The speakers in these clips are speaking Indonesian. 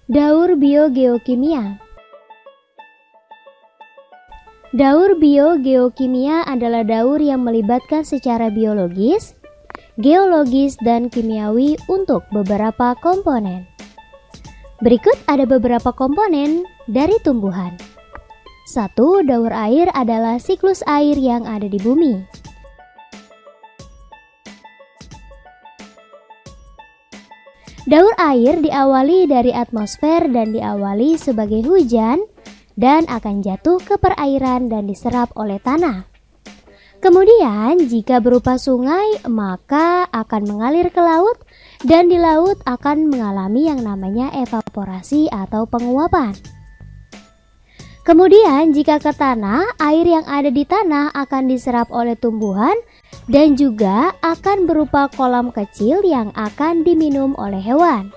Daur biogeokimia. Daur biogeokimia adalah daur yang melibatkan secara biologis, geologis, dan kimiawi untuk beberapa komponen. Berikut ada beberapa komponen dari tumbuhan. 1. Daur air adalah siklus air yang ada di bumi. Daur air diawali dari atmosfer dan diawali sebagai hujan dan akan jatuh ke perairan dan diserap oleh tanah. Kemudian jika berupa sungai maka akan mengalir ke laut dan di laut akan mengalami yang namanya evaporasi atau penguapan. Kemudian jika ke tanah, air yang ada di tanah akan diserap oleh tumbuhan dan juga akan berupa kolam kecil yang akan diminum oleh hewan.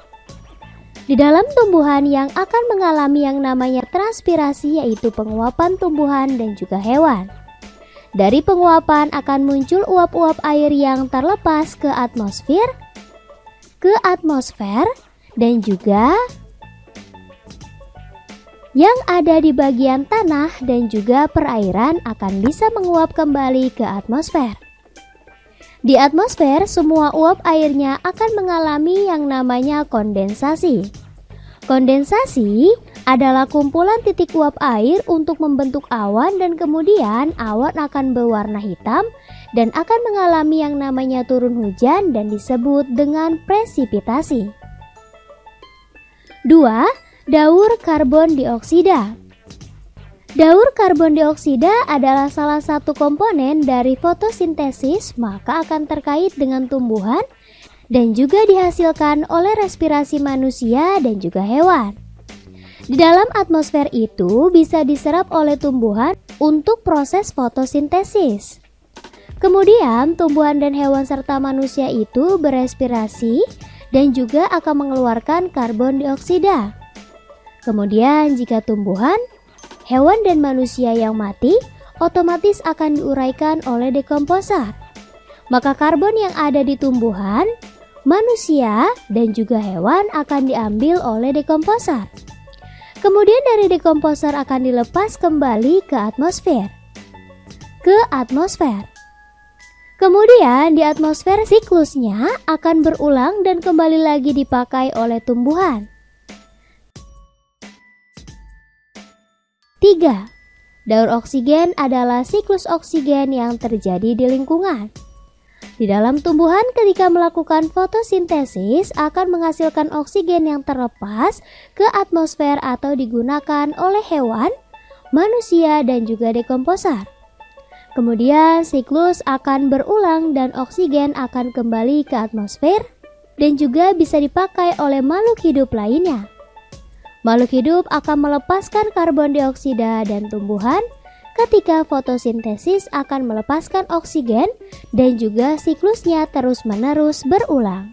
Di dalam tumbuhan yang akan mengalami yang namanya transpirasi yaitu penguapan tumbuhan dan juga hewan. Dari penguapan akan muncul uap-uap air yang terlepas ke atmosfer dan juga yang ada di bagian tanah dan juga perairan akan bisa menguap kembali ke atmosfer. Di atmosfer, semua uap airnya akan mengalami yang namanya kondensasi. Kondensasi adalah kumpulan titik uap air untuk membentuk awan dan kemudian awan akan berwarna hitam dan akan mengalami yang namanya turun hujan dan disebut dengan presipitasi. 2. Daur karbon dioksida. Daur karbon dioksida adalah salah satu komponen dari fotosintesis, maka akan terkait dengan tumbuhan dan juga dihasilkan oleh respirasi manusia dan juga hewan. Di dalam atmosfer itu bisa diserap oleh tumbuhan untuk proses fotosintesis. Kemudian tumbuhan dan hewan serta manusia itu berespirasi dan juga akan mengeluarkan karbon dioksida. Kemudian jika tumbuhan, hewan dan manusia yang mati otomatis akan diuraikan oleh dekomposer. Maka karbon yang ada di tumbuhan, manusia, dan juga hewan akan diambil oleh dekomposer. Kemudian dari dekomposer akan dilepas kembali ke atmosfer. Kemudian di atmosfer siklusnya akan berulang dan kembali lagi dipakai oleh tumbuhan. 3. Daur oksigen adalah siklus oksigen yang terjadi di lingkungan. Di dalam tumbuhan ketika melakukan fotosintesis akan menghasilkan oksigen yang terlepas ke atmosfer atau digunakan oleh hewan, manusia, dan juga dekomposer. Kemudian siklus akan berulang dan oksigen akan kembali ke atmosfer dan juga bisa dipakai oleh makhluk hidup lainnya. Makhluk hidup akan melepaskan karbon dioksida dan tumbuhan ketika fotosintesis akan melepaskan oksigen dan juga siklusnya terus-menerus berulang.